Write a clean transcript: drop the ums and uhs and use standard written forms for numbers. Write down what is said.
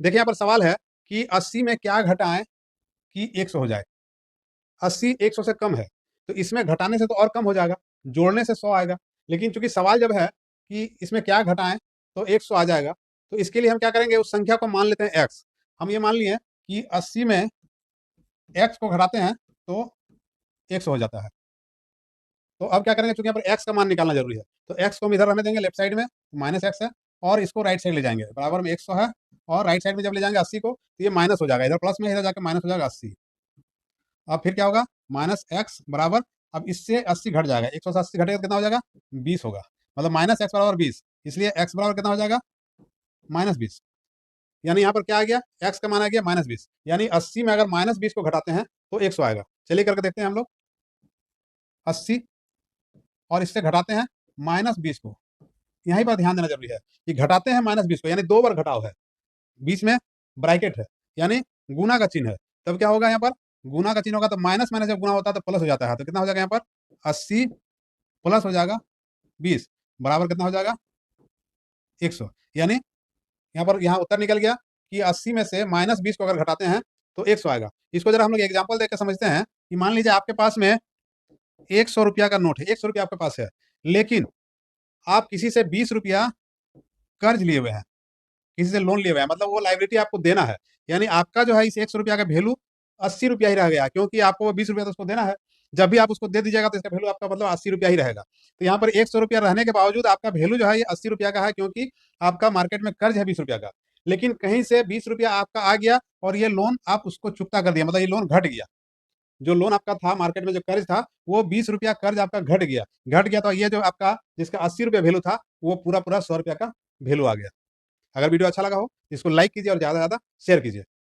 देखिए यहाँ पर सवाल है कि 80 में क्या घटाएं कि 100 हो जाए। 80 100 से कम है, तो इसमें घटाने से तो और कम हो जाएगा, जोड़ने से 100 आएगा। लेकिन चूंकि सवाल जब है कि इसमें क्या घटाएं तो 100 आ जाएगा, तो इसके लिए हम क्या करेंगे, उस संख्या को मान लेते हैं x। हम ये मान लिए कि 80 में x को घटाते हैं तो 100 हो जाता है। तो अब क्या करेंगे, चूंकि यहाँ पर x का मान निकालना जरूरी है, तो x को हम इधर रहने देंगे लेफ्ट साइड में, माइनस एक्स है, और इसको राइट साइड ले जाएंगे, बराबर में 100 है, और राइट साइड में जब ले जाएंगे 80 को तो ये माइनस हो जाएगा, इधर प्लस में इधर जाकर माइनस हो जाएगा 80। अब फिर क्या होगा, माइनस एक्स बराबर, अब इससे 80 घट जाएगा, 100 से 80 घटेगा तो कितना हो जाएगा, 20 होगा। मतलब माइनस एक्स बराबर 20, इसलिए एक्स बराबर कितना हो जाएगा, -20। यानी यहाँ पर क्या आ गया, एक्स का मान आ गया -20, यानी 80 में अगर -20 को घटाते हैं तो 100 आएगा। चलिए करके देखते हैं हम लोग, 80 और इससे घटाते हैं -20 को। यहीं पर ध्यान देना जरूरी है कि घटाते हैं -20 को, यानी 2 बार घटाव है, बीच में ब्रैकेट है, यानी गुना का चिन्ह है। तब क्या होगा, यहाँ पर गुना का चिन्ह होगा तो माइनस माइनस जब गुना होता है तो प्लस हो जाता है, तो कितना हो जाएगा यहाँ पर 80 प्लस हो जाएगा 20 बराबर कितना हो जाएगा 100। यानी यहाँ उत्तर निकल गया कि 80 में से -20 को अगर घटाते हैं तो 100 आएगा। इसको जरा हम लोग एग्जाम्पल देकर समझते हैं कि मान लीजिए आपके पास में 100 रुपया का नोट है, 100 रुपया आपके पास है, लेकिन आप किसी से 20 रुपया कर्ज लिए हुए हैं, किसी से लोन लिए हुए हैं, मतलब वो लाइबिलिटी आपको देना है। यानी आपका जो है इस 100 रुपया का वैल्यू 80 रुपया ही रह गया, क्योंकि आपको वो 20 रुपया तो उसको देना है। जब भी आप उसको दे दीजिएगा तो इसका वैल्यू आपका मतलब 80 रुपया ही रहेगा। तो यहाँ पर 100 रुपया रहने के बावजूद आपका वैल्यू जो है ये 80 रुपया का है, क्योंकि आपका मार्केट में कर्ज है 20 रुपया का। लेकिन कहीं से 20 रुपया आपका आ गया और ये लोन आप उसको चुकता कर दिया, मतलब ये लोन घट गया। जो लोन आपका था मार्केट में, जो कर्ज था, वो 20 रुपया कर्ज आपका घट गया तो ये जो आपका जिसका 80 रुपया वैल्यू था वो पूरा पूरा 100 रुपया का वैल्यू आ गया। अगर वीडियो अच्छा लगा हो इसको लाइक कीजिए और ज्यादा से ज्यादा शेयर कीजिए।